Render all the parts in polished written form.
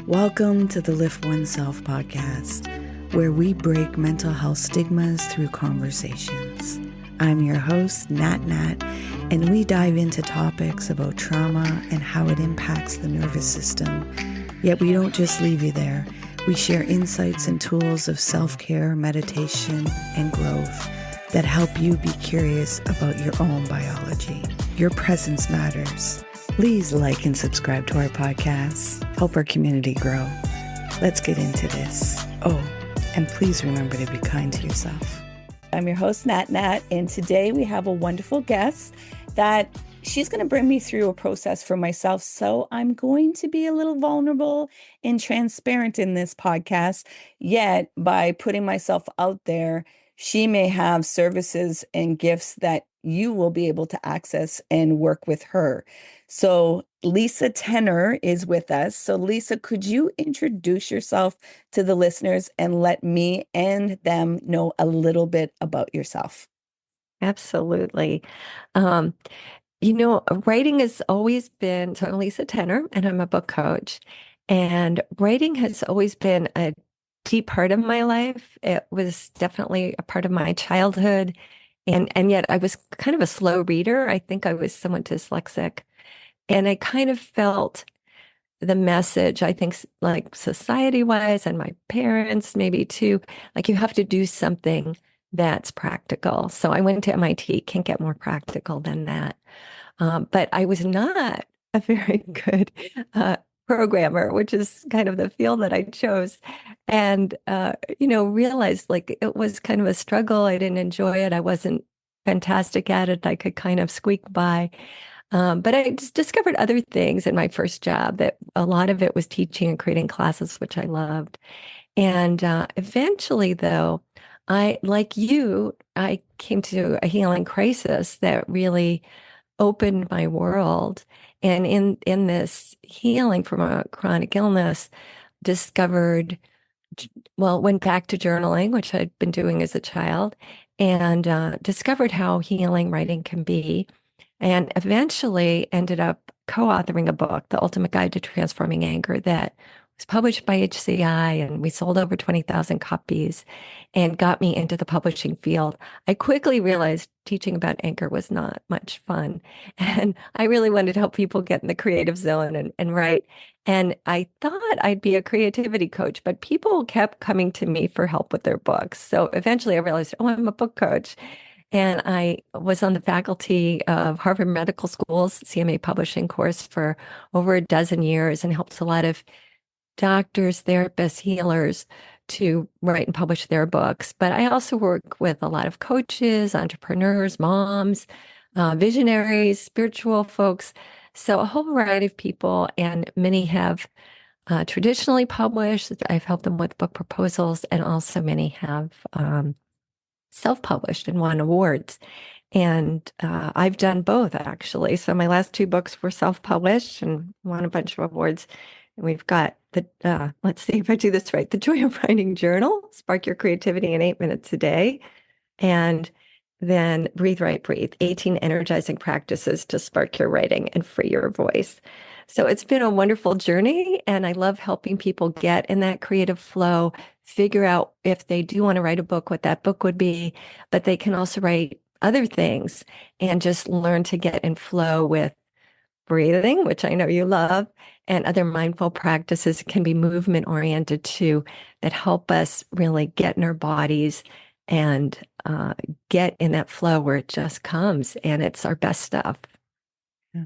Welcome to the Lift Oneself podcast, where we break mental health stigmas through conversations. I'm your host, Nat, and we dive into topics about trauma and how it impacts the nervous system. Yet we don't just leave you there. We share insights and tools of self-care, meditation, and growth that help you be curious about your own biology. Your presence matters. Please like and subscribe to our podcast. Help our community grow. Let's get into this. Oh, and please remember to be kind to yourself. I'm your host, Nat, and today we have a wonderful guest that she's going to bring me through a process for myself. So I'm going to be a little vulnerable and transparent in this podcast. Yet by putting myself out there, she may have services and gifts that you will be able to access and work with her. So Lisa Tenner is with us. So Lisa, could you introduce yourself to the listeners and let me and them know a little bit about yourself? Absolutely. Writing has always been, so I'm Lisa Tenner and I'm a book coach. And writing has always been a deep part of my life. It was definitely a part of my childhood. And yet I was kind of a slow reader. I think I was somewhat dyslexic. And I kind of felt the message, I think, like society-wise and my parents maybe too, like you have to do something that's practical. So I went to MIT, can't get more practical than that. But I was not a very good programmer, which is kind of the field that I chose. And, realized like it was kind of a struggle. I didn't enjoy it. I wasn't fantastic at it. I could kind of squeak by. But I just discovered other things in my first job that a lot of it was teaching and creating classes, which I loved. And eventually, though, like you, I came to a healing crisis that really opened my world. And in this healing from a chronic illness, discovered, well, went back to journaling, which I'd been doing as a child, and discovered how healing writing can be. And eventually ended up co-authoring a book, The Ultimate Guide to Transforming Anger, that was published by HCI, and we sold over 20,000 copies and got me into the publishing field. I quickly realized teaching about anger was not much fun. And I really wanted to help people get in the creative zone and write. And I thought I'd be a creativity coach, but people kept coming to me for help with their books. So eventually I realized, oh, I'm a book coach. And I was on the faculty of Harvard Medical School's CMA publishing course for over a dozen years and helped a lot of doctors, therapists, healers to write and publish their books. But I also work with a lot of coaches, entrepreneurs, moms, visionaries, spiritual folks. So a whole variety of people, and many have traditionally published. I've helped them with book proposals, and also many have self-published and won awards. And I've done both, actually. So my last two books were self-published and won a bunch of awards. And we've got let's see if I do this right, The Joy of Writing Journal, Spark Your Creativity in 8 minutes a day. And then Breathe, Write, Breathe, 18 energizing practices to spark your writing and free your voice. So it's been a wonderful journey, and I love helping people get in that creative flow, figure out if they do want to write a book, what that book would be, but they can also write other things and just learn to get in flow with breathing, which I know you love, and other mindful practices can be movement oriented too, that help us really get in our bodies and get in that flow where it just comes and it's our best stuff. Yeah.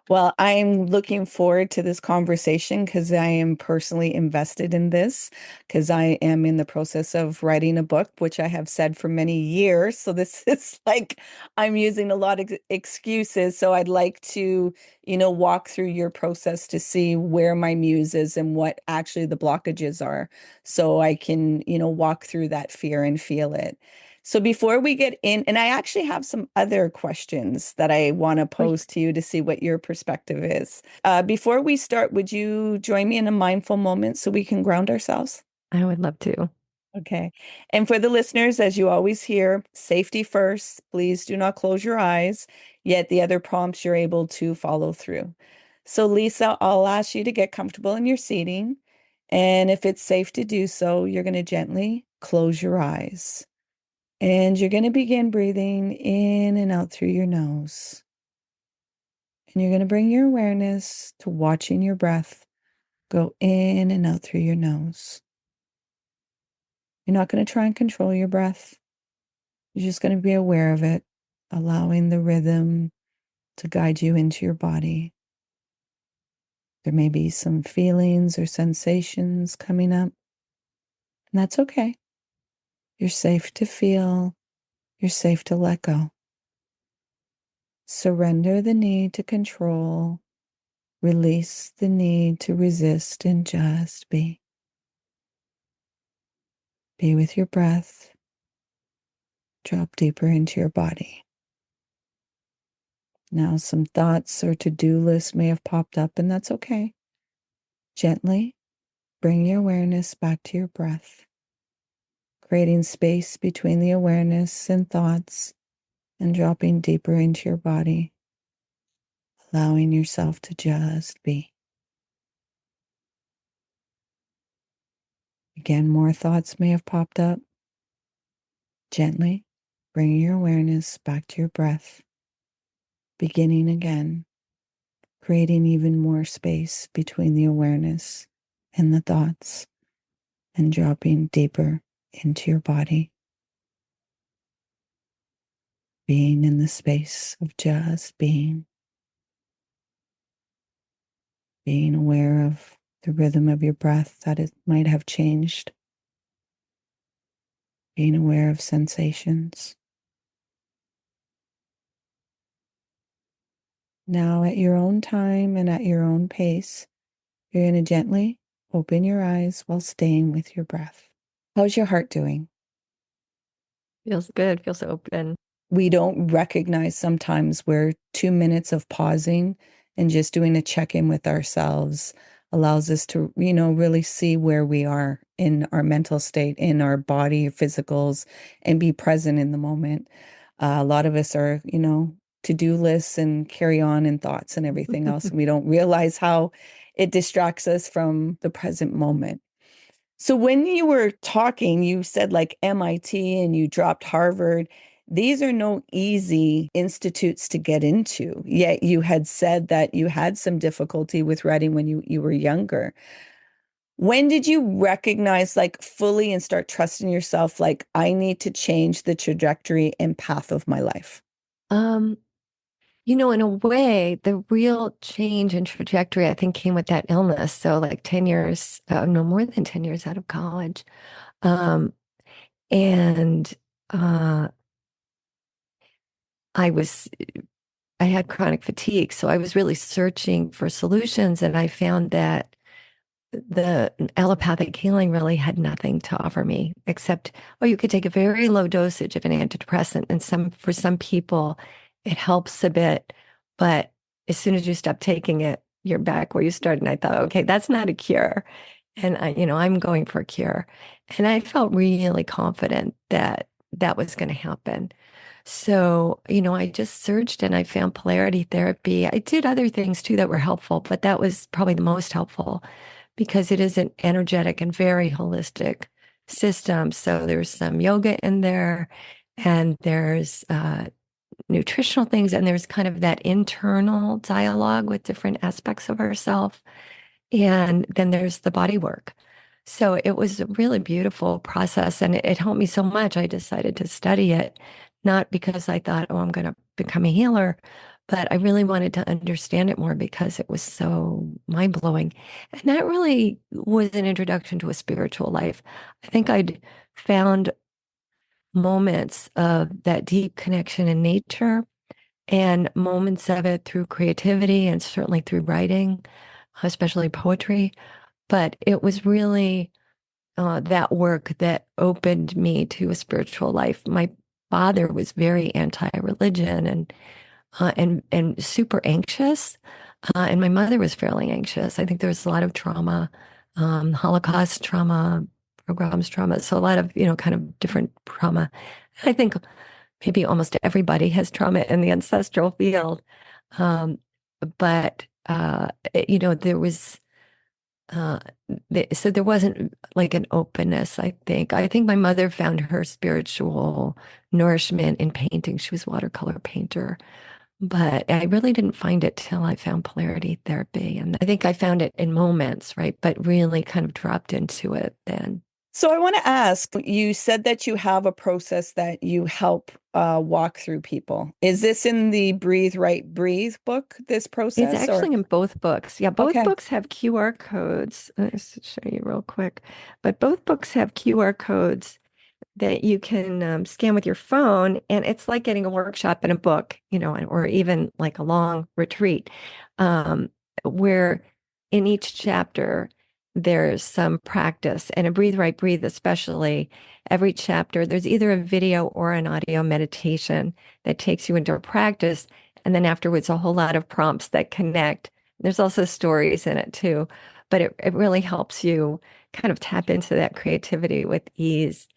Well, I'm looking forward to this conversation because I am personally invested in this because I am in the process of writing a book, which I have said for many years. So this is like I'm using a lot of excuses. So I'd like to, walk through your process to see where my muse is and what actually the blockages are so I can, walk through that fear and feel it. So before we get in, and I actually have some other questions that I want to pose to you to see what your perspective is. Before we start, would you join me in a mindful moment so we can ground ourselves? I would love to. Okay. And for the listeners, as you always hear, safety first. Please do not close your eyes, yet the other prompts you're able to follow through. So Lisa, I'll ask you to get comfortable in your seating. And if it's safe to do so, you're going to gently close your eyes. And you're going to begin breathing in and out through your nose. And you're going to bring your awareness to watching your breath go in and out through your nose. You're not going to try and control your breath. You're just going to be aware of it, allowing the rhythm to guide you into your body. There may be some feelings or sensations coming up, and that's okay. You're safe to feel. You're safe to let go. Surrender the need to control. Release the need to resist and just be. Be with your breath. Drop deeper into your body. Now, some thoughts or to-do lists may have popped up, and that's okay. Gently bring your awareness back to your breath, creating space between the awareness and thoughts and dropping deeper into your body, allowing yourself to just be. Again, more thoughts may have popped up. Gently bring your awareness back to your breath, beginning again, creating even more space between the awareness and the thoughts, and dropping deeper into your body, being in the space of just being aware of the rhythm of your breath that it might have changed, being aware of sensations. Now, at your own time and at your own pace, you're going to gently open your eyes while staying with your breath. How's your heart doing? Feels good. Feels open. We don't recognize sometimes where 2 minutes of pausing and just doing a check-in with ourselves allows us to, really see where we are in our mental state, in our body, physicals, and be present in the moment. A lot of us are, to-do lists and carry on in thoughts and everything else. And we don't realize how it distracts us from the present moment. So when you were talking, you said like MIT and you dropped Harvard. These are no easy institutes to get into. Yet you had said that you had some difficulty with writing when you were younger. When did you recognize like fully and start trusting yourself, like I need to change the trajectory and path of my life? Um, in a way, the real change in trajectory, I think, came with that illness. So, like 10 years, no more than 10 years out of college. Um, and uh, I was, I had chronic fatigue. So I was really searching for solutions. And I found that the allopathic healing really had nothing to offer me except, oh, you could take a very low dosage of an antidepressant. And for some people, it helps a bit. But as soon as you stop taking it, you're back where you started. And I thought, okay, that's not a cure. And I'm going for a cure. And I felt really confident that that was going to happen. So, I just searched and I found polarity therapy. I did other things too that were helpful, but that was probably the most helpful because it is an energetic and very holistic system. So there's some yoga in there and there's nutritional things and there's kind of that internal dialogue with different aspects of ourselves. And then there's the body work. So it was a really beautiful process and it helped me so much. I decided to study it, not because I thought, oh, I'm going to become a healer, but I really wanted to understand it more because it was so mind-blowing. And that really was an introduction to a spiritual life. I think I'd found moments of that deep connection in nature and moments of it through creativity and certainly through writing, especially poetry. But it was really that work that opened me to a spiritual life. My father was very anti-religion and super anxious, and my mother was fairly anxious. I think there was a lot of trauma, Holocaust trauma, pogroms trauma, so a lot of kind of different trauma. I think maybe almost everybody has trauma in the ancestral field, um, but there was uh, So there wasn't like an openness, I think. I think my mother found her spiritual nourishment in painting. She was a watercolor painter, but I really didn't find it till I found polarity therapy. And I think I found it in moments, right? But really kind of dropped into it then. So I want to ask, you said that you have a process that you help walk through people. Is this in the Breathe, Right, Breathe book, this It's process, or? actually in both books. Yeah, both Okay. books have QR codes. Let's show you real quick. But both books have QR codes that you can scan with your phone, and it's like getting a workshop in a book, or even like a long retreat, um, where in each chapter there's some practice. And in Breathe Right Breathe, especially, every chapter there's either a video or an audio meditation that takes you into a practice, and then afterwards a whole lot of prompts that connect. There's also stories in it too, but it really helps you kind of tap into that creativity with ease.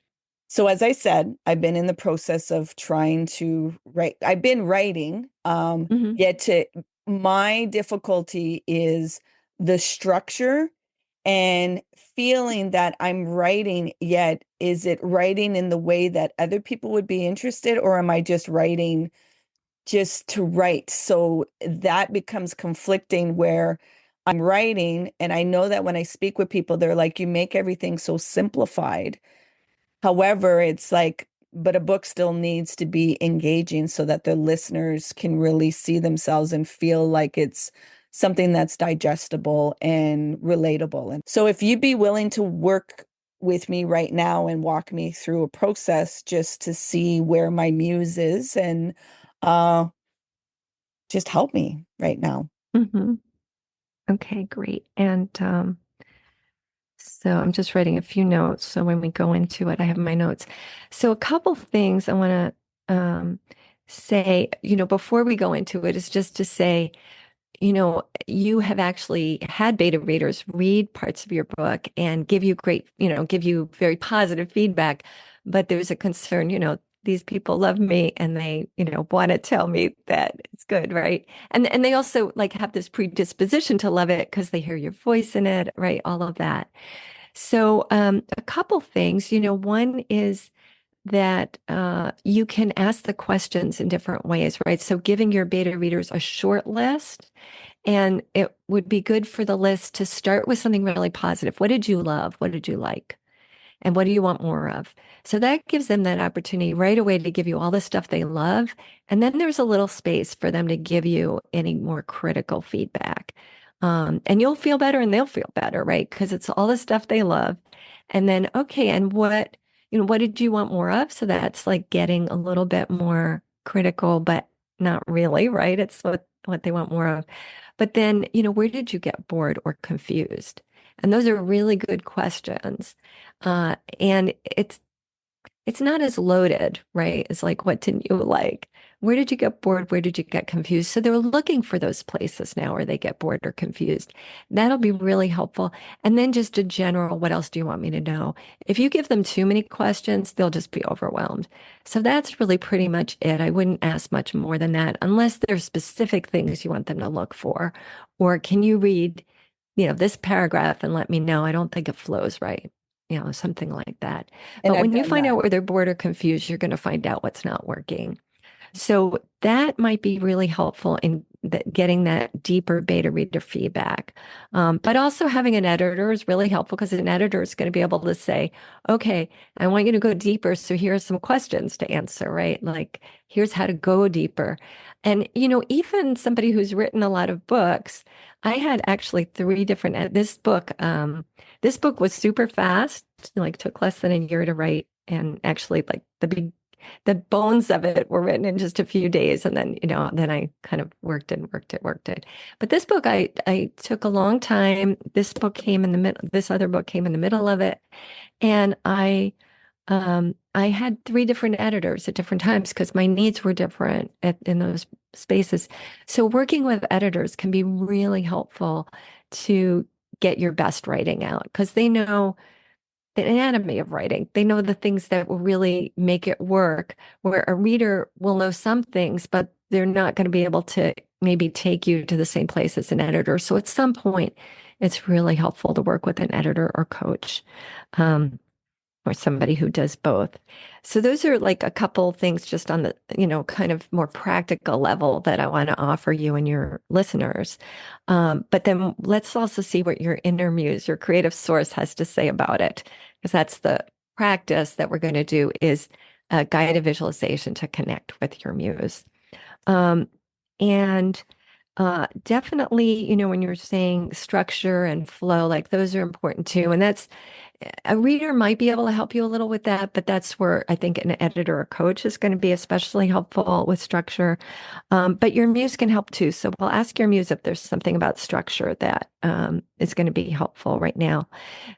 So as I said, I've been in the process of trying to write. I've been writing, Hmm. yet to my difficulty is the structure and feeling that I'm writing, yet is it writing in the way that other people would be interested, or am I just writing just to write? So that becomes conflicting where I'm writing, and I know that when I speak with people, they're like, you make everything so simplified. However, it's like, but a book still needs to be engaging so that the listeners can really see themselves and feel like it's something that's digestible and relatable. And so, if you'd be willing to work with me right now and walk me through a process just to see where my muse is and uh, just help me right now. Hmm. Okay, great. And so I'm just writing a few notes. So when we go into it, I have my notes. So a couple things I want to say, before we go into it is just to say, you have actually had beta readers read parts of your book and give you give you very positive feedback. But there's a concern, these people love me and they, want to tell me that it's good, right? And they also like have this predisposition to love it because they hear your voice in it, right? All of that. So a couple things, one is that you can ask the questions in different ways, right? So giving your beta readers a short list, and it would be good for the list to start with something really positive. What did you love? What did you like? And what do you want more of? So that gives them that opportunity right away to give you all the stuff they love. And then there's a little space for them to give you any more critical feedback. And you'll feel better and they'll feel better, right? Because it's all the stuff they love. And then, okay, and what did you want more of? So that's like getting a little bit more critical, but not really, right? It's what they want more of. But then, where did you get bored or confused? And those are really good questions. And it's not as loaded, right? It's like, what didn't you like? Where did you get bored? Where did you get confused? So they're looking for those places now where they get bored or confused. That'll be really helpful. And then just a general, what else do you want me to know? If you give them too many questions, they'll just be overwhelmed. So that's really pretty much it. I wouldn't ask much more than that unless there's specific things you want them to look for. Or can you read, this paragraph and let me know? I don't think it flows right. Something like that. And But I've when you done find that. out where they're bored or confused, you're going to find out what's not working. So that might be really helpful in getting that deeper beta reader feedback. But also having an editor is really helpful because an editor is going to be able to say, okay, I want you to go deeper. So here are some questions to answer, right? Like, here's how to go deeper. And, even somebody who's written a lot of books, I had actually three different, this book was super fast, like took less than a year to write. And actually like the bones of it were written in just a few days. And then, then I kind of worked it. But this book, I took a long time. This book came in the middle, this other book came in the middle of it. And I had three different editors at different times because my needs were different in those spaces. So working with editors can be really helpful to get your best writing out because they know the anatomy of writing. They know the things that will really make it work, where a reader will know some things, but they're not going to be able to maybe take you to the same place as an editor. So at some point, it's really helpful to work with an editor or coach. Um, or somebody who does both. So those are like a couple things just on the, kind of more practical level that I want to offer you and your listeners. But then let's also see what your inner muse, your creative source has to say about it, because that's the practice that we're going to do is a guided visualization to connect with your muse. Um, and definitely, when you're saying structure and flow, like those are important too. And that's a reader might be able to help you a little with that, but that's where I think an editor or coach is going to be especially helpful with structure. But your muse can help too. So we'll ask your muse if there's something about structure that is going to be helpful right now.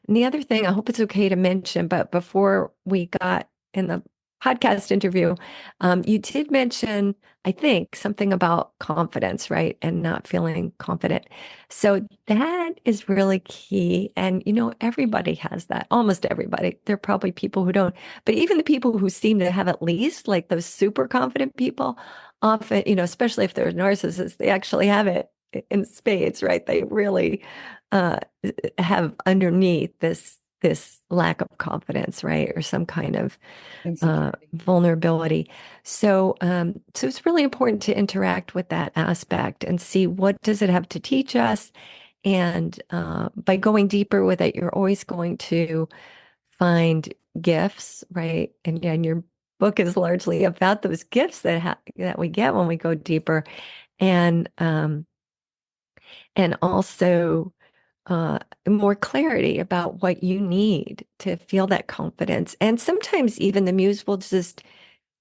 And the other thing, I hope it's okay to mention, but before we got in the podcast interview, you did mention, I think, something about confidence, right? And not feeling confident. So that is really key. And, everybody has that, almost everybody. There are probably people who don't, but even the people who seem to have at least like those super confident people, often, especially if they're narcissists, they actually have it in spades, right? They really uh, have underneath this lack of confidence, right? Or some kind of Insecurity. vulnerability. So it's really important to interact with that aspect and see what does it have to teach us. And by going deeper with it, you're always going to find gifts, right? And your book is largely about those gifts that we get when we go deeper, and also more clarity about what you need to feel that confidence. And sometimes even the muse will just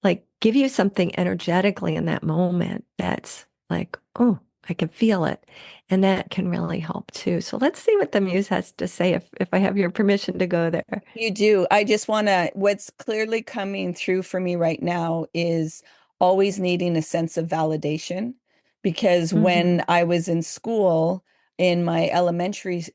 like give you something energetically in that moment that's like, oh, I can feel it. And that can really help too. So let's see what the muse has to say if I have your permission to go there. You do. I just want to, what's clearly coming through for me right now is always needing a sense of validation. Because Hmm. when I was in school, in my elementary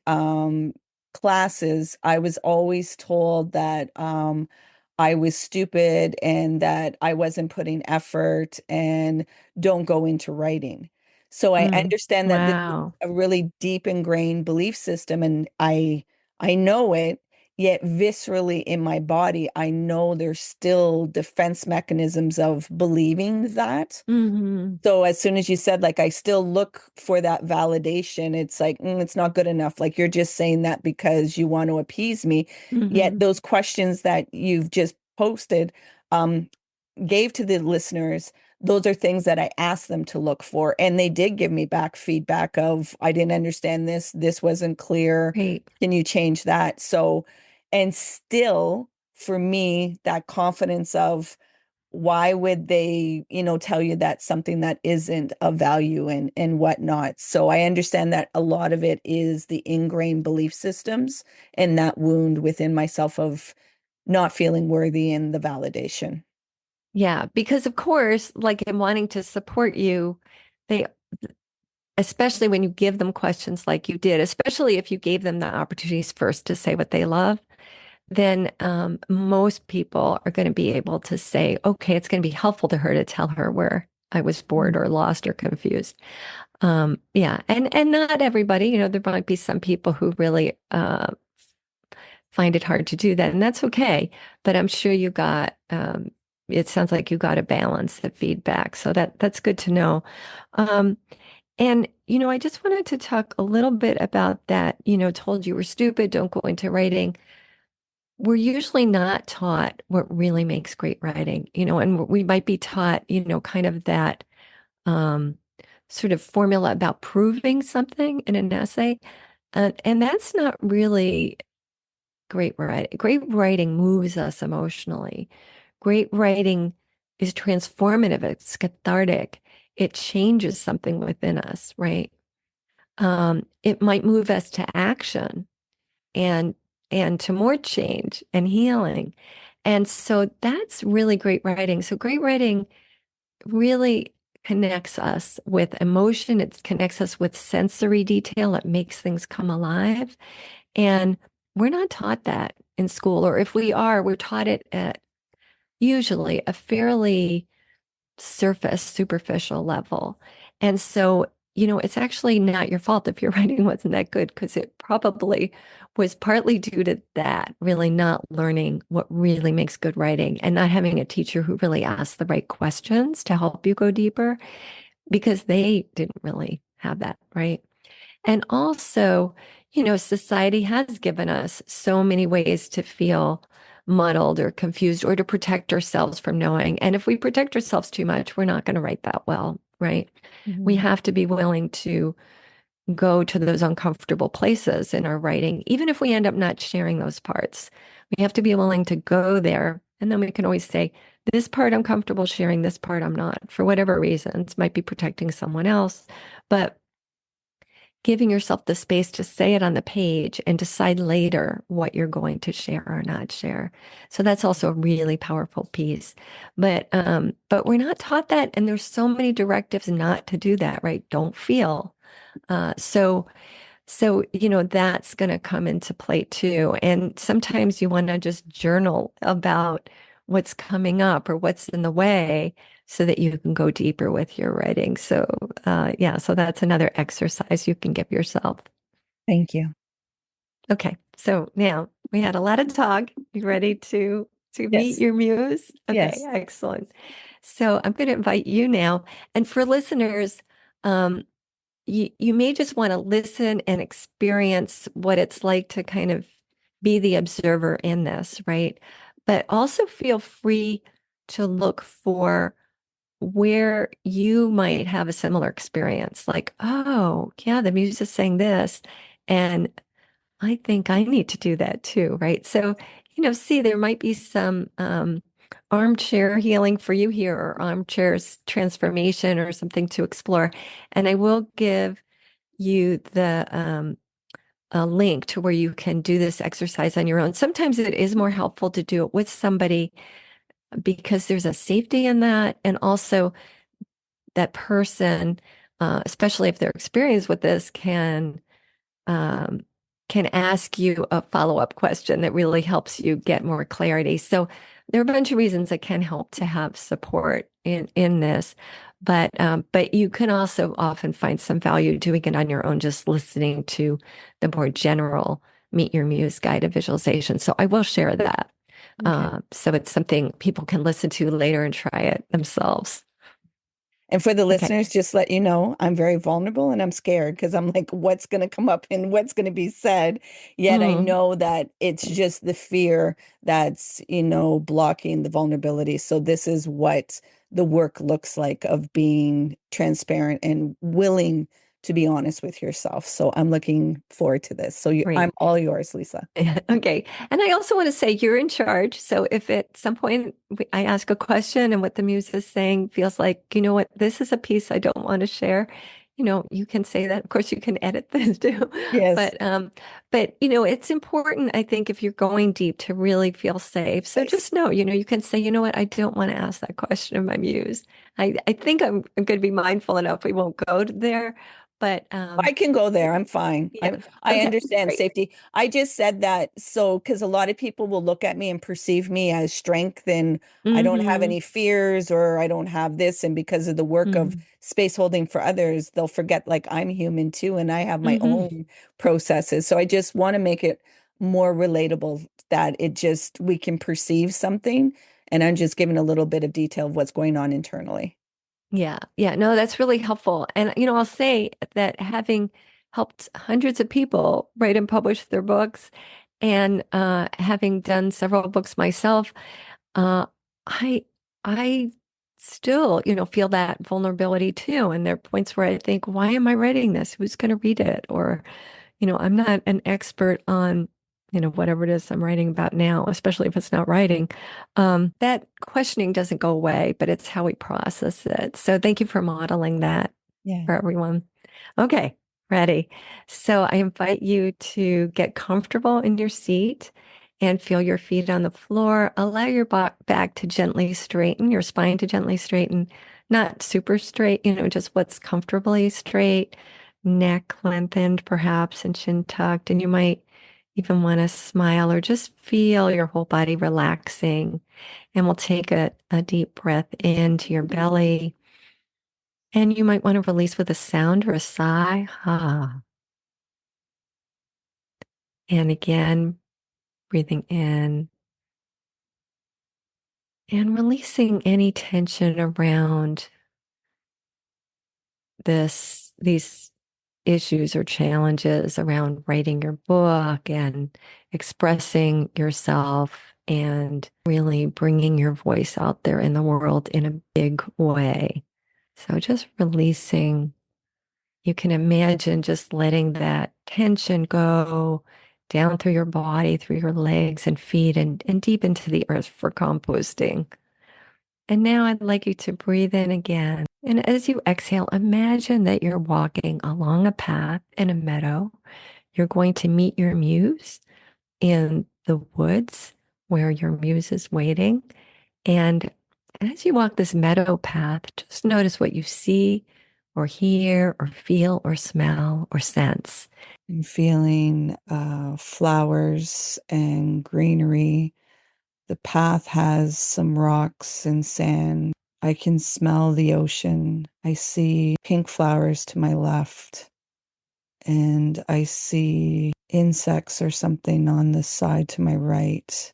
classes, I was always told that I was stupid and that I wasn't putting effort and don't go into writing. So I Mm. understand that this is Wow. a really deep ingrained belief system, and I know it. Yet viscerally in my body, I know there's still defense mechanisms of believing that. Hmm. So as soon as you said, like, I still look for that validation, it's like, it's not good enough. Like, you're just saying that because you want to appease me. Yet Hmm. those questions that you've just posted, um, gave to the listeners, those are things that I asked them to look for. And they did give me back feedback of, I didn't understand this. This wasn't clear. Great. Can you change that? So, and still for me, that confidence of why would they, tell you that something that isn't of value and whatnot. So I understand that a lot of it is the ingrained belief systems and that wound within myself of not feeling worthy and the validation. Yeah, because of course, like in wanting to support you, they, especially when you give them questions like you did, especially if you gave them the opportunities first to say what they love, then most people are going to be able to say, okay, it's going to be helpful to her to tell her where I was bored or lost or confused. Yeah, and not everybody, there might be some people who really find it hard to do that, and that's okay. But I'm sure you got it sounds like you got a balance of feedback, so that's good to know. Um, and I just wanted to talk a little bit about that. Told you were stupid, don't go into writing. We're usually not taught what really makes great writing, and we might be taught, kind of that um, sort of formula about proving something in an essay. And that's not really great writing. Great writing moves us emotionally. Great writing is transformative, it's cathartic. It changes something within us, right? It might move us to action and to more change and healing. And so that's really great writing. So great writing really connects us with emotion. It connects us with sensory detail. It makes things come alive. And we're not taught that in school, or if we are, we're taught it at usually a fairly surface, superficial level. And so it's actually not your fault if your writing wasn't that good because it probably was partly due to that, really not learning what really makes good writing and not having a teacher who really asked the right questions to help you go deeper because they didn't really have that, right? And also, society has given us so many ways to feel muddled or confused or to protect ourselves from knowing. And if we protect ourselves too much, we're not going to write that well, right? We Mhm. have to be willing to go to those uncomfortable places in our writing, even if we end up not sharing those parts. We have to be willing to go there. And then we can always say, this part I'm comfortable sharing, this part I'm not, for whatever reasons, might be protecting someone else. But giving yourself the space to say it on the page and decide later what you're going to share or not share. So that's also a really powerful piece. But we're not taught that, and there's so many directives not to do that, right? Don't feel. So that's going to come into play too. And sometimes you want to just journal about what's coming up or what's in the way so that you can go deeper with your writing. So so that's another exercise you can give yourself. Thank you. Okay. So now we had a lot of talk. You ready to meet Yes. your muse? Okay, Yes. excellent. So I'm going to invite you now. And for listeners, um, you may just want to listen and experience what it's like to kind of be the observer in this, right? But also feel free to look for where you might have a similar experience, like, oh, yeah, the muse is saying this, and I think I need to do that too, right? So, see, there might be some armchair healing for you here, or armchair transformation, or something to explore. And I will give you the a link to where you can do this exercise on your own. Sometimes it is more helpful to do it with somebody because there's a safety in that, and also that person, especially if they're experienced with this, um, can ask you a follow-up question that really helps you get more clarity. So there are a bunch of reasons that can help to have support in this, but you can also often find some value doing it on your own, just listening to the more general Meet Your Muse guided visualization. So I will share that. Okay. So it's something people can listen to later and try it themselves. And for the Okay. listeners, just let you know, I'm very vulnerable and I'm scared because I'm like, what's going to come up and what's going to be said? Yet I Mm, know that it's just the fear that's, blocking the vulnerability. So this is what the work looks like of being transparent and willing to be honest with yourself. So I'm looking forward to this. So I'm great. all yours, Lisa. Okay. And I also want to say you're in charge. So if at some point I ask a question and what the muse is saying feels like, you know what, this is a piece I don't want to share, you can say that. Of course, you can edit this too. Yes. But it's important, I think, if you're going deep to really feel safe. So Yes. just know, you can say, you know what, I don't want to ask that question of my muse. I think I'm going to be mindful enough we won't go there. But I can go there. I'm fine. yeah. I Okay, understand great. safety. I just said that so because a lot of people will look at me and perceive me as strength and I don't have Hmm. any fears or I don't have this. And because of the work of Hmm. space holding for others, they'll forget like I'm human too and I have my Hmm. own processes. So I just want to make it more relatable that it just we can perceive something. And I'm just giving a little bit of detail of what's going on internally. Yeah, yeah, no, that's really helpful. And I'll say that having helped hundreds of people write and publish their books, and having done several books myself, uh, I I still, feel that vulnerability too. And there are points where I think, why am I writing this? Who's going to read it? Or I'm not an expert on, whatever it is I'm writing about now, especially if it's not writing. That questioning doesn't go away, but it's how we process it. So thank you for modeling that Yeah. for everyone. Okay, ready. So I invite you to get comfortable in your seat and feel your feet on the floor. Allow your back to gently straighten, your spine to gently straighten, not super straight, just what's comfortably straight, neck lengthened perhaps and chin tucked. And you might even want to smile or just feel your whole body relaxing. And we'll take a deep breath into your belly And you might want to release with a sound or a sigh. Ah. And again, breathing in and releasing any tension around these issues or challenges around writing your book and expressing yourself and really bringing your voice out there in the world in a big way. So just releasing, you can imagine just letting that tension go down through your body, through your legs and feet, and deep into the earth for composting. And now I'd like you to breathe in again. And as you exhale, imagine that you're walking along a path in a meadow. You're going to meet your muse in the woods where your muse is waiting. And as you walk this meadow path, just notice what you see or hear or feel or smell or sense. I'm feeling flowers and greenery. The path has some rocks and sand. I can smell the ocean. I see pink flowers to my left, and I see insects or something on the side to my right,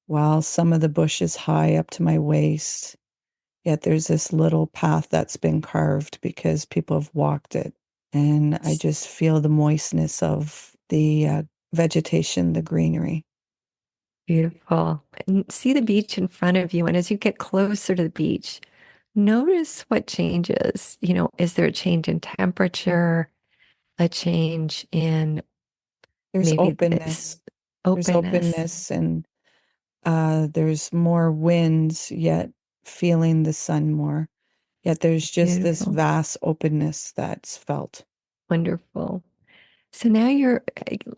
while some of the bush is high up to my waist. Yet there's this little path that's been carved because people have walked it. And I just feel the moistness of the vegetation, the greenery. Beautiful. And see the beach in front of you. And as you get closer to the beach, notice what changes. Is there a change in temperature, a change in There's maybe this openness. There's openness? openness, and there's more wind, yet feeling the sun more. Yet there's just this Beautiful. vast openness that's felt. Wonderful. So now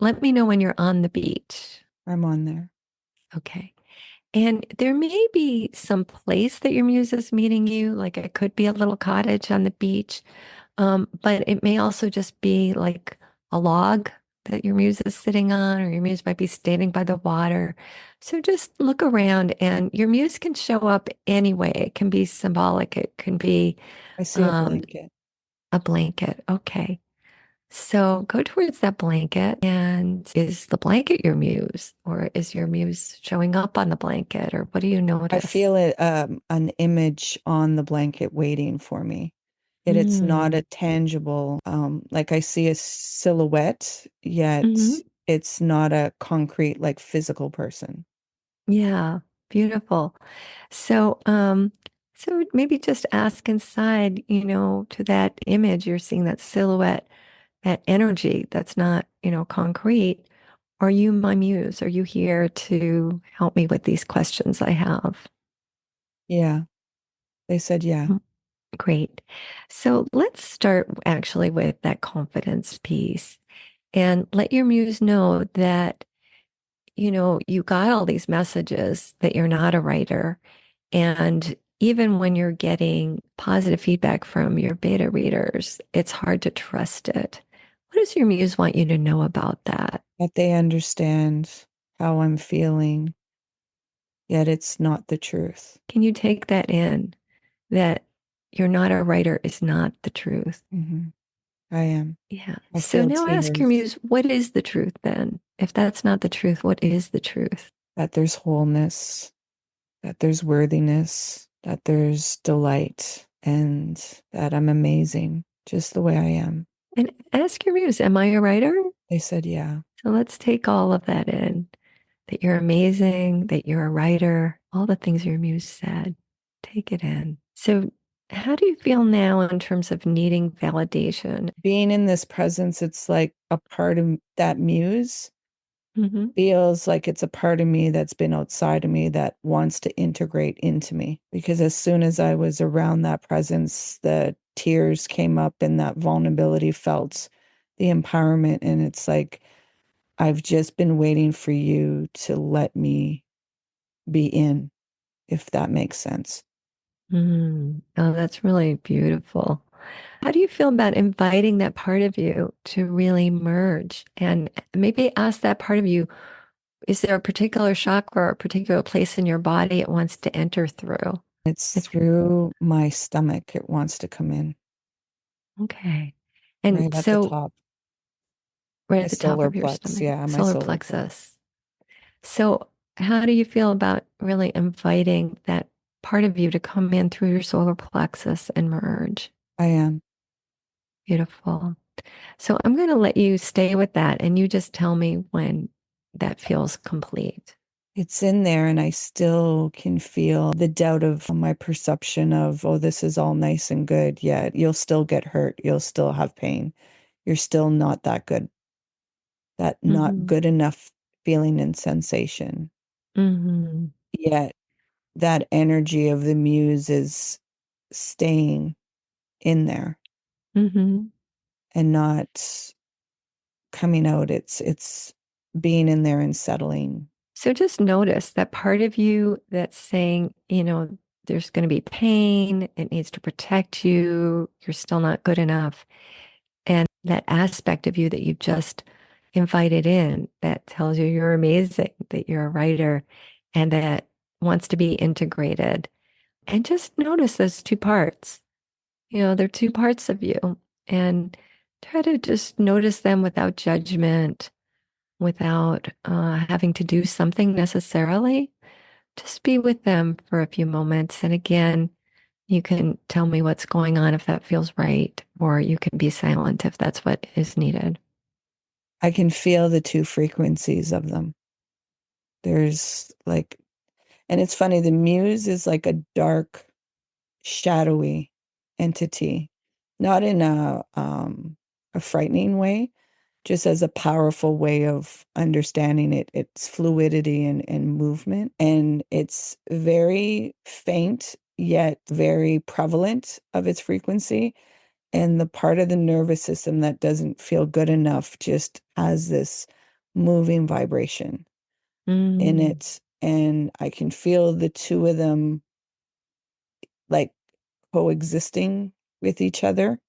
let me know when you're on the beach. I'm on there. Okay. And there may be some place that your muse is meeting you, like it could be a little cottage on the beach. But it may also just be like a log that your muse is sitting on, or your muse might be standing by the water. So just look around, and your muse can show up anyway. It can be symbolic, it can be I see a um, blanket. a blanket. Okay. So go towards that blanket. And is the blanket your muse, or is your muse showing up on the blanket, or what do you I notice? feel it, an image on the blanket waiting for me. Yet it's not Mm. a tangible, like I see a silhouette, yet Hmm. it's not a concrete, like physical person. Yeah, beautiful. So maybe just ask inside, to that image, you're seeing that silhouette, that energy that's not, concrete. Are you my muse? Are you here to help me with these questions I have? Yeah, they said, yeah. Mm, great. So let's start actually with that confidence piece and let your muse know that, you got all these messages that you're not a writer. And even when you're getting positive feedback from your beta readers, it's hard to trust it. What does your muse want you to know about that? That they understand how I'm feeling, yet it's not the truth. Can you take that in? That you're not a writer is not the truth. Hmm. I am. Yeah. I So feel now ask your tears, muse, what is the truth then? If that's not the truth, what is the truth? that there's wholeness, that there's worthiness, that there's delight, and that I'm amazing just the way I am. And ask your muse, am I a writer? They said, yeah. So let's take all of that in. That you're amazing, that you're a writer, all the things your muse said. Take it in. So, how do you feel now in terms of needing validation? Being in this presence, it's like a part of that muse Hmm. feels like it's a part of me that's been outside of me that wants to integrate into me. Because as soon as I was around that presence, the tears came up and that vulnerability felt the empowerment. And it's like, I've just been waiting for you to let me be in, if that makes sense. Mm. Oh, that's really beautiful. How do you feel about inviting that part of you to really merge and maybe ask that part of you, is there a particular chakra or a particular place in your body it wants to enter through? It's It's through my stomach. It wants to come in okay. And right at the so, top, right my at the top solar of your plex. stomach, Yeah, my solar solar plex. plexus. So, how do you feel about really inviting that part of you to come in through your solar plexus and merge? I am. Beautiful. So, I'm going to let you stay with that and you just tell me when that feels complete. It's in there, and I still can feel the doubt of my perception of, oh, this is all nice and good, yet you'll still get hurt. You'll still have pain. You're still not that good, that not Mm-hmm. good enough feeling and sensation. Mm-hmm. Yet that energy of the muse is staying in there Mm-hmm. and not coming out. It's being in there and settling. So just notice that part of you that's saying, there's going to be pain, it needs to protect you, you're still not good enough. And that aspect of you that you've just invited in that tells you you're amazing, that you're a writer, and that wants to be integrated. And just notice those two parts. They're two parts of you. And try to just notice them without judgment, without having to do something necessarily. Just be with them for a few moments. And again, you can tell me what's going on if that feels right, or you can be silent if that's what is needed. I can feel the two frequencies of them. There's like, and it's funny, the muse is like a dark, shadowy entity, not in a frightening way, just as a powerful way of understanding it, its fluidity and movement. And it's very faint, yet very prevalent of its frequency. And the part of the nervous system that doesn't feel good enough just has this moving vibration in Mm, it. And I can feel the two of them like coexisting with each other,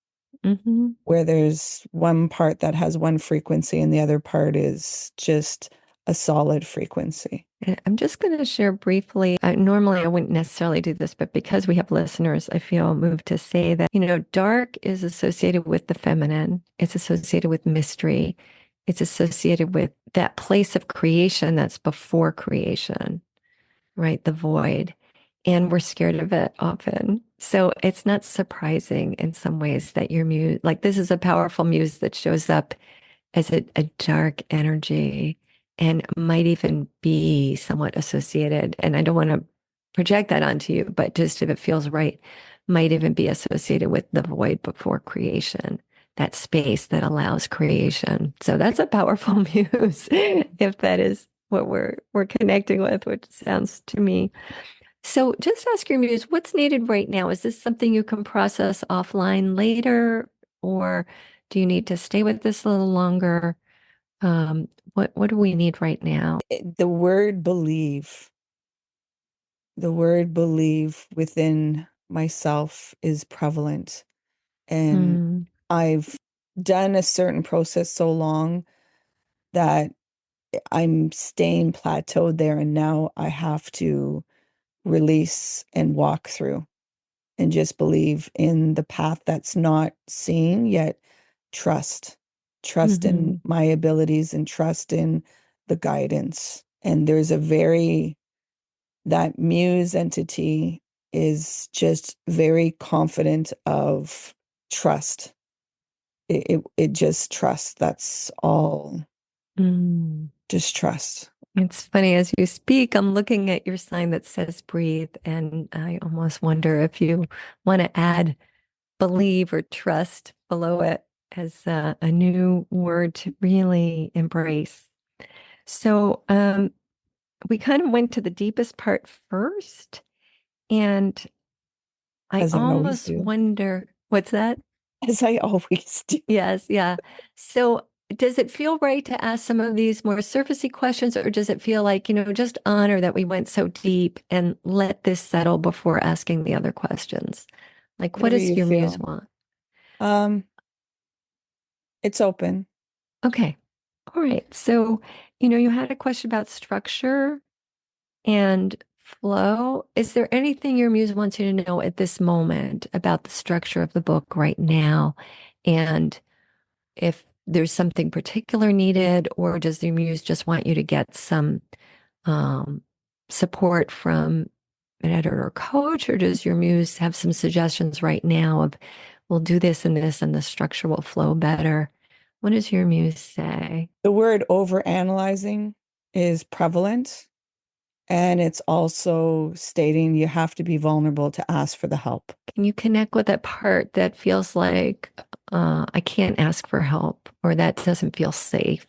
hmm. where there's one part that has one frequency and the other part is just a solid frequency. And I'm just going to share briefly. Normally, I wouldn't necessarily do this, but because we have listeners, I feel moved to say that, dark is associated with the feminine, it's associated with mystery, it's associated with that place of creation that's before creation, right? The void. And we're scared of it often. So it's not surprising in some ways that your muse, like this is a powerful muse that shows up as a dark energy and might even be somewhat associated. And I don't want to project that onto you, but just if it feels right, might even be associated with the void before creation, that space that allows creation. So that's a powerful muse, if that is what we're connecting with, which sounds to me. So just ask your muse, what's needed right now? Is this something you can process offline later, or do you need to stay with this a little longer? What do we need right now? The word believe, the word believe within myself is prevalent. And Mm, I've done a certain process so long that I'm staying plateaued there. And now I have to release and walk through and just believe in the path that's not seen, yet trust. Trust in hmm. my abilities and trust in the guidance. And there's a very, that muse entity is just very confident of trust. It just trust. That's all. Mm. Just trust. It's funny as you speak, I'm looking at your sign that says breathe, and I almost wonder if you want to add believe or trust below it as a new word to really embrace. So, we kind of went to the deepest part first, and I As I always almost do. wonder, what's that? As I always do. Yes, yeah. So does it feel right to ask some of these more surfacey questions, or does it feel like, just honor that we went so deep and let this settle before asking the other questions? Like, what Whatever does you your muse feel. want? Um, it's open. Okay. All right. So, you had a question about structure and flow, is there anything your muse wants you to know at this moment about the structure of the book right now? And if there's something particular needed, or does the muse just want you to get some um, support from an editor or coach, or does your muse have some suggestions right now of, we'll do this, and the structure will flow better? What does your muse say? The word overanalyzing is prevalent, and it's also stating you have to be vulnerable to ask for the help. Can you connect with that part that feels like I can't ask for help, or that doesn't feel safe,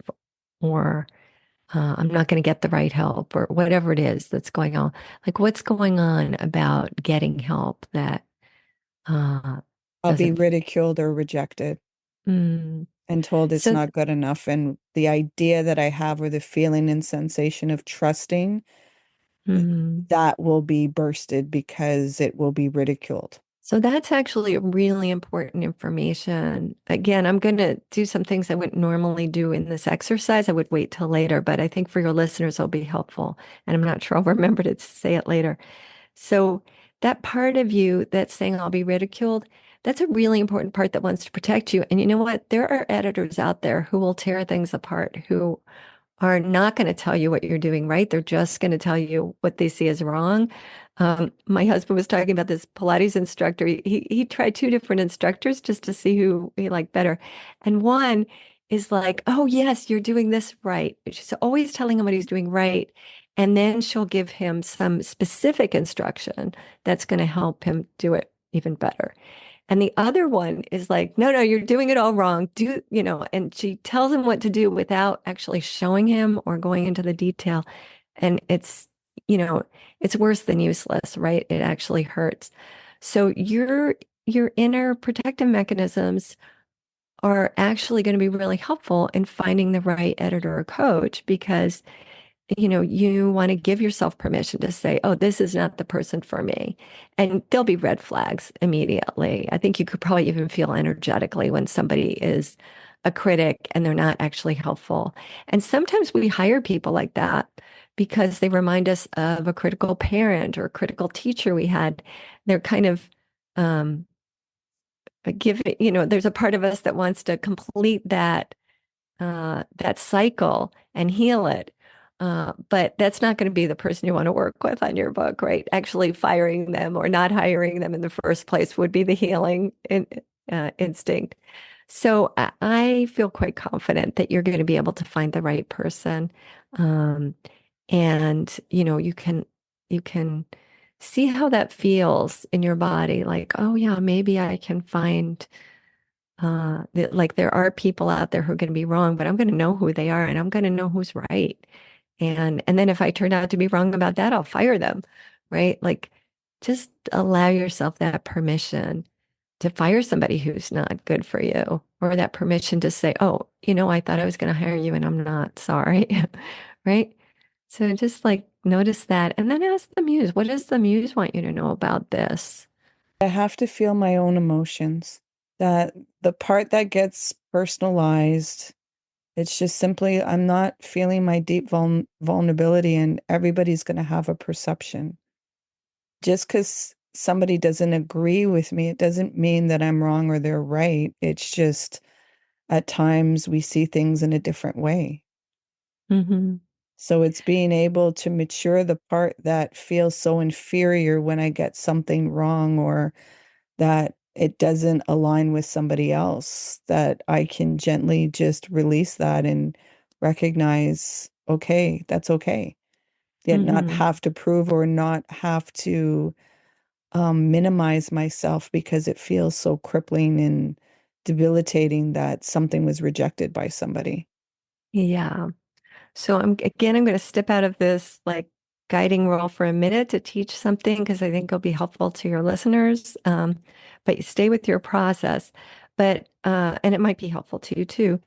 or I'm not going to get the right help, or whatever it is that's going on? Like, what's going on about getting help that uh, I'll be doesn't? ridiculed or rejected Mm. and told it's So, not good enough. And the idea that I have, or the feeling and sensation of trusting, mm. that will be bursted because it will be ridiculed. So that's actually really important information. Again, I'm going to do some things I wouldn't normally do in this exercise. I would wait till later, but I think for your listeners, it'll be helpful. And I'm not sure I'll remember to say it later. So that part of you that's saying I'll be ridiculed, that's a really important part that wants to protect you. And you know what? There are editors out there who will tear things apart, who are not going to tell you what you're doing right. They're just going to tell you what they see as wrong. My husband was talking about this Pilates instructor. He tried two different instructors just to see who he liked better. And one is like, oh, yes, you're doing this right. She's always telling him what he's doing right. And then she'll give him some specific instruction that's going to help him do it even better. And the other one is like, no, you're doing it all wrong. And she tells him what to do without actually showing him or going into the detail. And you know, it's worse than useless, right? It actually hurts. So your inner protective mechanisms are actually going to be really helpful in finding the right editor or coach, because you want to give yourself permission to say, oh, this is not the person for me. And there'll be red flags immediately. I think you could probably even feel energetically when somebody is a critic and they're not actually helpful. And sometimes we hire people like that because they remind us of a critical parent or a critical teacher we had. They're kind of um, there's a part of us that wants to complete that cycle and heal it. But that's not going to be the person you want to work with on your book, right? Actually firing them or not hiring them in the first place would be the healing instinct. So I feel quite confident that you're going to be able to find the right person. Um, and you can see how that feels in your body. Like, oh yeah, maybe I can find like there are people out there who are going to be wrong, but I'm going to know who they are and I'm going to know who's right. And then if I turn out to be wrong about that, I'll fire them, right? Like just allow yourself that permission to fire somebody who's not good for you, or that permission to say, oh, I thought I was going to hire you and I'm not, sorry. Right? So just like notice that and then ask the muse, what does the muse want you to know about this? I have to feel my own emotions. That the part that gets personalized, it's just simply I'm not feeling my deep vulnerability, and everybody's going to have a perception. Just because somebody doesn't agree with me, it doesn't mean that I'm wrong or they're right. It's just at times we see things in a different way. Hmm. So it's being able to mature the part that feels so inferior when I get something wrong, or that it doesn't align with somebody else, that I can gently just release that and recognize, okay, that's okay. Yet not Hmm. have to prove or not have to minimize myself because it feels so crippling and debilitating that something was rejected by somebody. Yeah. So I'm going to step out of this like guiding role for a minute to teach something because I think it'll be helpful to your listeners. But you stay with your process. But and it might be helpful to you too.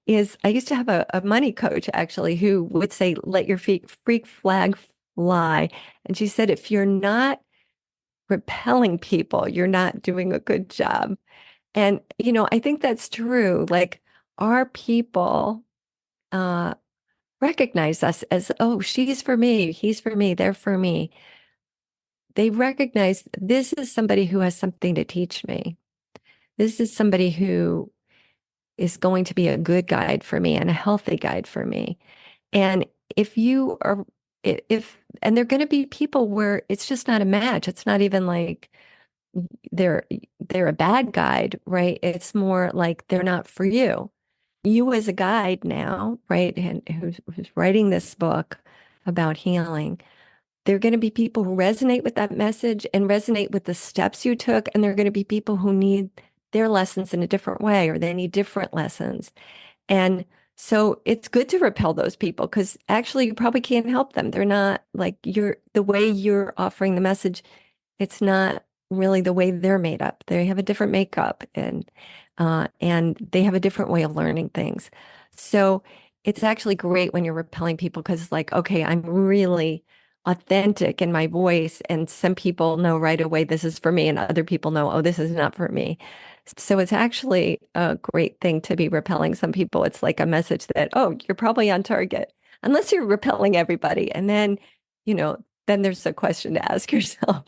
Is I used to have a money coach actually who would say, "Let your feet freak flag fly," and she said, if you're not repelling people, you're not doing a good job. And I think that's true. Like our people. Recognize us as, oh, she's for me, he's for me, they're for me. they recognize this is somebody who has something to teach me. This is somebody who is going to be a good guide for me and a healthy guide for me. And if you are, and they're going to be people where it's just not a match. It's not even like they're they're a bad guide, right? It's more like they're not for you. You as a guide now, right? And who's writing this book about healing, there are going to be people who resonate with that message and resonate with the steps you took. And there are going to be people who need their lessons in a different way, or they need different lessons. And so it's good to repel those people because actually you probably can't help them. They're not like the way you're offering the message, it's not really the way they're made up. They have a different makeup and they have a different way of learning things. So it's actually great when you're repelling people because it's like, okay, I'm really authentic in my voice. And some people know right away this is for me, and other people know, oh, this is not for me. So it's actually a great thing to be repelling some people. It's like a message that, oh, you're probably on target, unless you're repelling everybody. And then, then there's a question to ask yourself.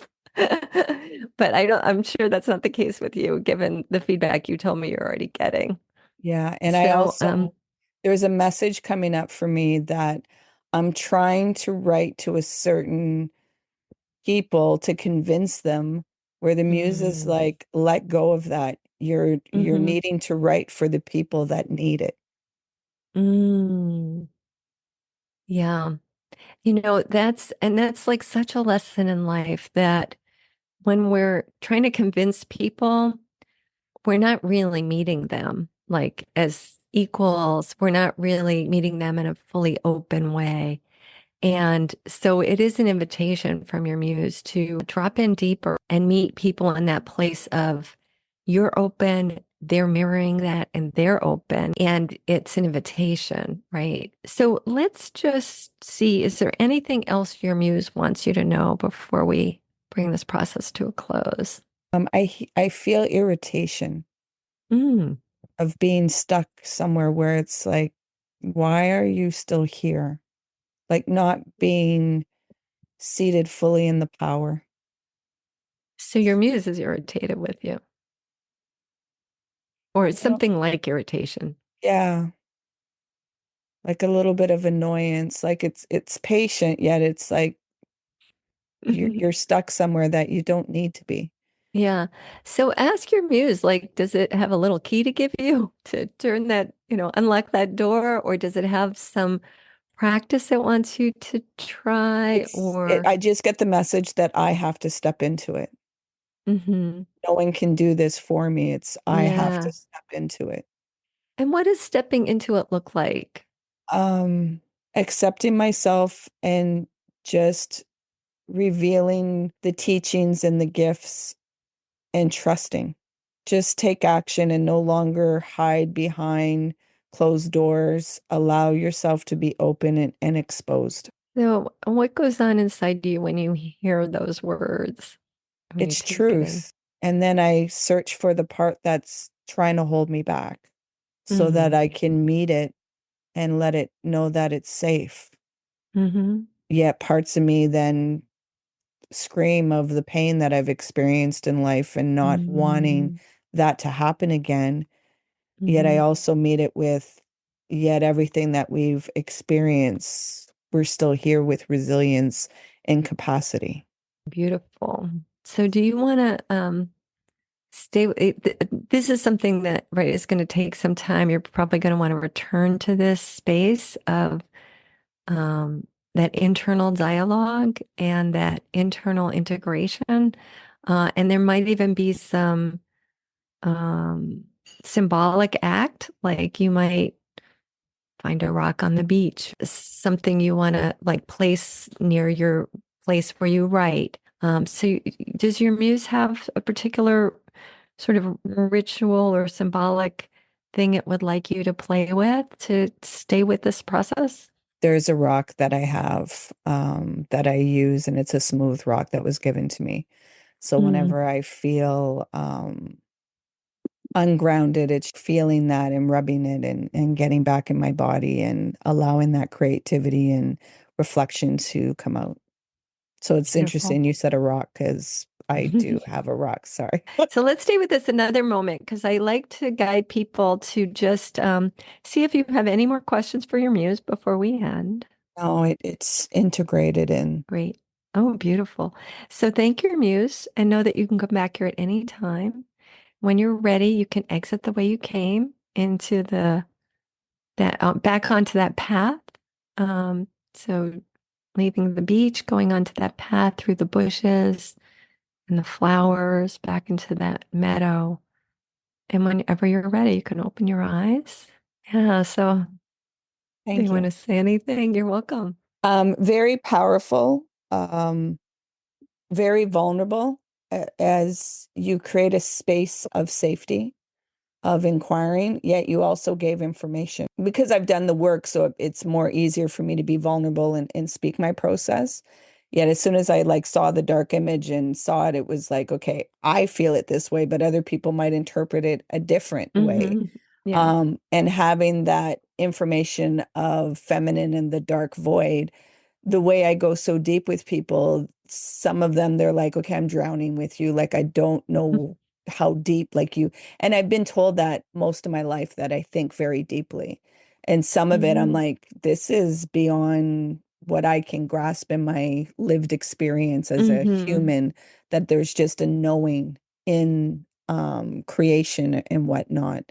But I'm sure that's not the case with you, given the feedback you told me you're already getting. Yeah. And I So, also, there's a message coming up for me that I'm trying to write to a certain people to convince them, where the muse is mm, like, let go of that. You're hmm needing to write for the people that need it. mm, yeah. That's like such a lesson in life that when we're trying to convince people, we're not really meeting them like as equals. We're not really meeting them in a fully open way. And so it is an invitation from your muse to drop in deeper and meet people in that place of you're open, they're mirroring that, and they're open. And it's an invitation, right? So let's just see, is there anything else your muse wants you to know before we bring this process to a close? I feel irritation Mm, of being stuck somewhere where it's like, why are you still here? Like not being seated fully in the power. so your muse is irritated with you, or it's No. something like irritation. Yeah, like a little bit of annoyance. Like it's patient, yet it's like you're stuck somewhere that you don't need to be. Yeah. So ask your muse, like, does it have a little key to give you to turn that, unlock that door? Or does it have some practice it wants you to try? Or, I just get the message that I have to step into it. hmm No one can do this for me. It's I have to Yeah. step into it. And what does stepping into it look like? Um, Accepting myself and just revealing the teachings and the gifts and trusting. Just take action and no longer hide behind closed doors. Allow yourself to be open and exposed. So, what goes on inside you when you hear those words, when you It's take it in? truth. And then I search for the part that's trying to hold me back so that Mm. I can meet it and let it know that it's safe. Hmm. Yet parts of me then scream of the pain that I've experienced in life and not wanting Mm. that to happen again. Yet I Hmm. also meet it with, yet everything that we've experienced, we're still here with resilience and Beautiful. So, do you want to this is something that, right, is going to take some time. You're probably going to want to return to this space of um, that internal dialogue and that internal integration. And there might even be some um, symbolic act, like you might find a rock on the beach, something you want to like place near your place where you write. Does your muse have a particular sort of ritual or symbolic thing it would like you to play with to stay with this process? There's a rock that I have that I use, and it's a smooth rock that was given to me. So Mm, whenever I feel ungrounded, it's feeling that and rubbing it and getting back in my body and allowing that creativity and reflection to come out. So it's Beautiful. interesting you said a rock because I do have a rock. Sorry. So let's stay with this another moment because I like to guide people to just see if you have any more questions for your muse before we end. No, it's integrated in. Great. Oh, beautiful. So thank your muse and know that you can come back here at any time. When you're ready, you can exit the way you came into the that back onto that path. So leaving the beach, going onto that path through the bushes and the flowers back into that meadow. And whenever you're ready, you can open your eyes. Yeah. So do you Thank want you. to say anything? You're welcome. Very powerful, very vulnerable as you create a space of safety, of inquiring, yet you also gave information. Because I've done the work, so it's more easier for me to be vulnerable and speak my process. Yet as soon as I like saw the dark image and saw it, it was like, okay, I feel it this way, but other people might interpret it a different way. Yeah. And having that information of feminine and the dark void, the way I go so deep with people, some of them, they're like, okay, I'm drowning with you. Like, I don't know how deep, like you. And I've been told that most of my life that I think very deeply. And some of it, I'm Hmm. like, this is beyond what I can grasp in my lived experience as a Hmm. human, that there's just a knowing in creation and whatnot.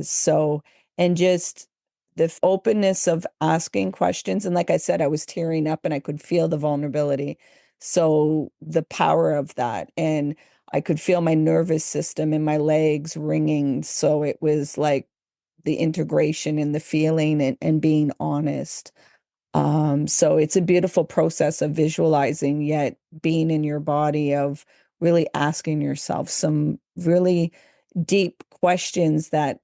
So, and just the openness of asking questions. And like I said, I was tearing up and I could feel the vulnerability. So the power of that. And I could feel my nervous system and my legs ringing. So it was like the integration and the feeling and being honest. So it's a beautiful process of visualizing, yet being in your body, of really asking yourself some really deep questions that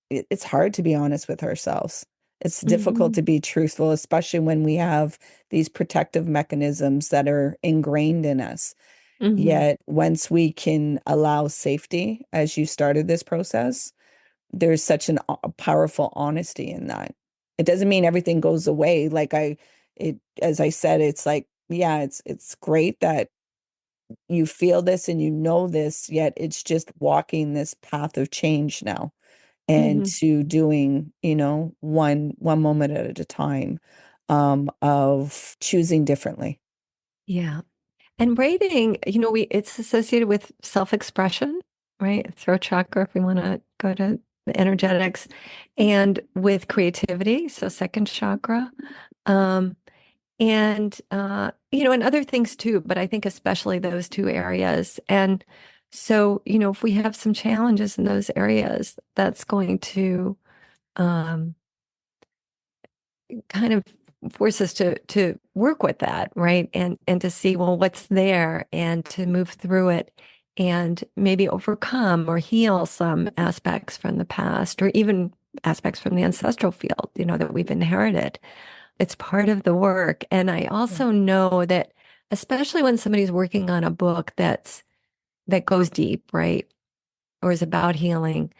it's hard to be honest with ourselves. It's difficult Hmm. to be truthful, especially when we have these protective mechanisms that are ingrained in us. Hmm. Yet, once we can allow safety, as you started this process, there's such a powerful honesty in that. It doesn't mean everything goes away. As I said, it's like, yeah, it's great that you feel this and you know this, yet it's just walking this path of change now and Hmm. to doing, one moment at a time, of choosing differently. Yeah. And writing, it's associated with self-expression, right? Throat chakra, if we want to go to the energetics, and with creativity, so second chakra. Um, and other things too, but I think especially those two areas. And so, if we have some challenges in those areas, that's going to um, kind of force us to work with that, right? And to see, well, what's there and to move through it and maybe overcome or heal some aspects from the past or even aspects from the ancestral field, that we've inherited. It's part of the work. And I Yeah. also know that especially when somebody's working on a book that goes deep, right? Or is about healing,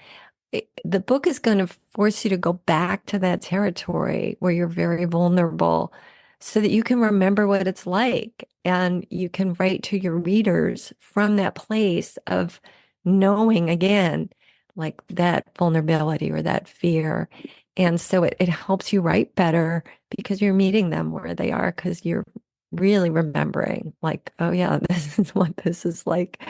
the book is going to force you to go back to that territory where you're very vulnerable so that you can remember what it's like and you can write to your readers from that place of knowing again, like that vulnerability or that fear. And so it helps you write better because you're meeting them where they are because you're really remembering, like, oh, yeah, this is what this is like.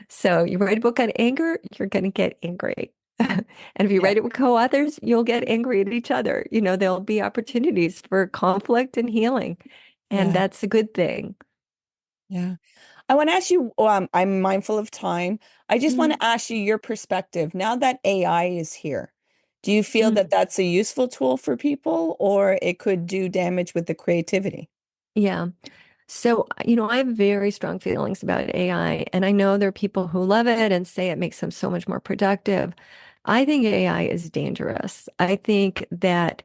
So you write a book on anger, you're going to get angry. And if you Yeah. write it with co-authors, you'll get angry at each other. There'll be opportunities for conflict and healing. And Yeah. that's a good thing. Yeah. I want to ask you, I'm mindful of time. I just want Mm, to ask you your perspective. Now that AI is here, do you feel mm. that that's a useful tool for people or it could do damage with the creativity? Yeah. So, I have very strong feelings about AI, and I know there are people who love it and say it makes them so much more productive. I think AI is dangerous. I think that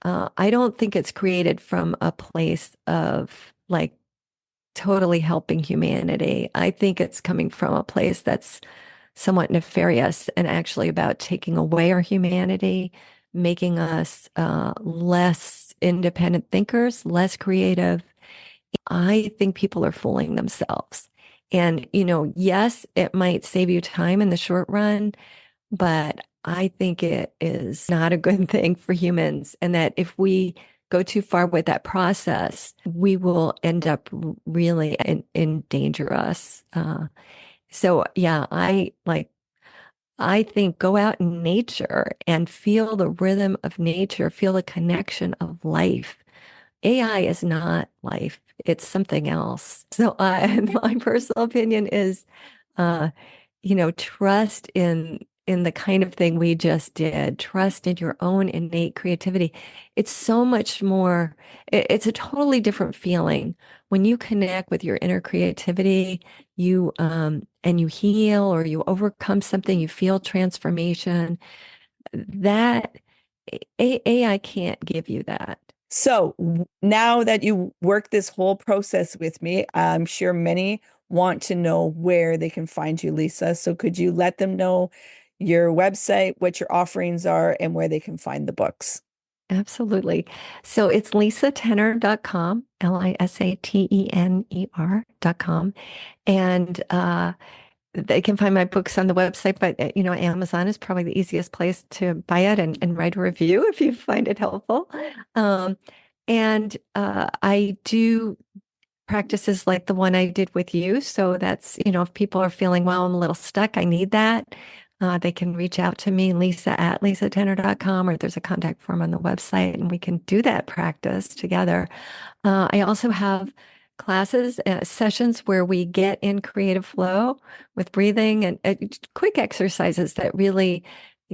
I don't think it's created from a place of like totally helping humanity. I think it's coming from a place that's somewhat nefarious and actually about taking away our humanity, making us less independent thinkers, less creative, I think people are fooling themselves. And, yes, it might save you time in the short run, but I think it is not a good thing for humans. And that if we go too far with that process, we will end up really endanger us. So yeah, I think go out in nature and feel the rhythm of nature, feel the connection of life. AI is not life. It's something else. So my personal opinion is, uh, trust in the kind of thing we just did. Trust in your own innate creativity. It's so much more, it's a totally different feeling when you connect with your inner creativity, and you heal or you overcome something, you feel transformation. That AI can't give you that. So now that you work this whole process with me, I'm sure many want to know where they can find you, Lisa. So could you let them know your website, what your offerings are, and where they can find the books? Absolutely. So it's lisatenner.com, lisatener.com. And they can find my books on the website, but Amazon is probably the easiest place to buy it and write a review if you find it helpful. Um, and I do practices like the one I did with you. So that's, if people are feeling, well, I'm a little stuck, I need that. They can reach out to me, Lisa at lisatenner.com, or there's a contact form on the website, and we can do that practice together. I also have classes, sessions where we get in creative flow with breathing and quick exercises that really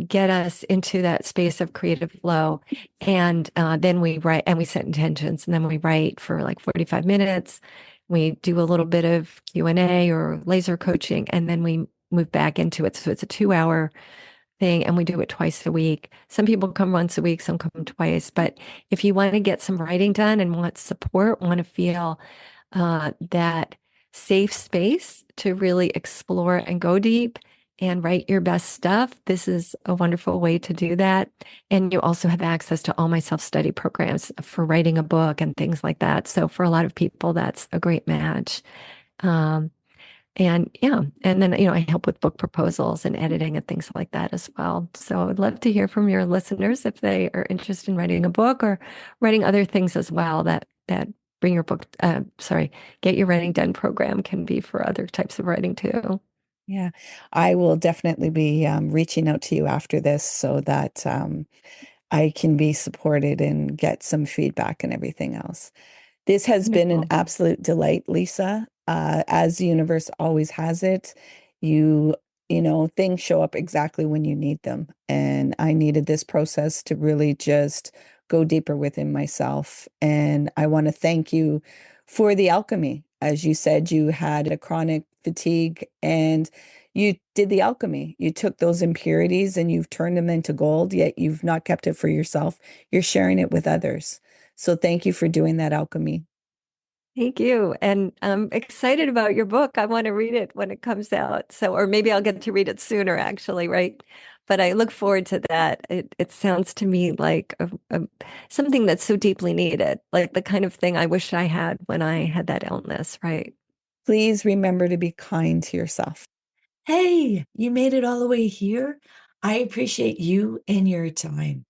get us into that space of creative flow. And then we write and we set intentions, and then we write for like 45 minutes. We do a little bit of Q&A or laser coaching, and then we move back into it. So it's a 2 hour thing, and we do it twice a week. Some people come once a week, some come twice. But if you want to get some writing done and want support, want to feel that safe space to really explore and go deep and write your best stuff, this is a wonderful way to do that. And you also have access to all my self-study programs for writing a book and things like that. So for a lot of people, that's a great match. Um, and yeah, and then, I help with book proposals and editing and things like that as well. So I'd love to hear from your listeners if they are interested in writing a book or writing other things as well that bring your book, get your writing done program can be for other types of writing too. Yeah, I will definitely be reaching out to you after this so that I can be supported and get some feedback and everything else. This has been an Wonderful. absolute delight, Lisa. As the universe always has it, you things show up exactly when you need them. And I needed this process to really just go deeper within myself. And I want to thank you for the alchemy. As you said, you had a chronic fatigue and you did the alchemy. You took those impurities and you've turned them into gold, yet you've not kept it for yourself. You're sharing it with others. So thank you for doing that alchemy. Thank you. And I'm excited about your book. I want to read it when it comes out. So, or maybe I'll get to read it sooner, actually, right? But I look forward to that. It sounds to me like something that's so deeply needed, like the kind of thing I wish I had when I had that illness, right? Please remember to be kind to yourself. Hey, you made it all the way here. I appreciate you and your time.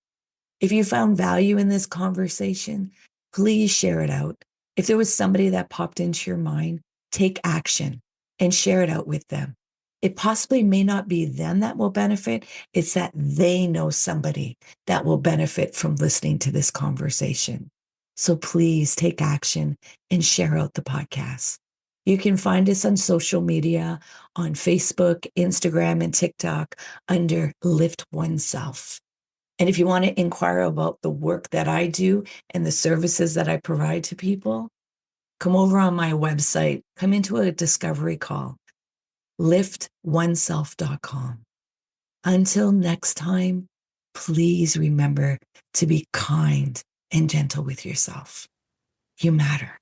If you found value in this conversation, please share it out. If there was somebody that popped into your mind, take action and share it out with them. It possibly may not be them that will benefit, it's that they know somebody that will benefit from listening to this conversation. So please take action and share out the podcast. You can find us on social media on Facebook, Instagram, and TikTok under Lift Oneself. And if you want to inquire about the work that I do and the services that I provide to people, come over on my website, come into a discovery call, liftoneself.com. Until next time, please remember to be kind and gentle with yourself. You matter.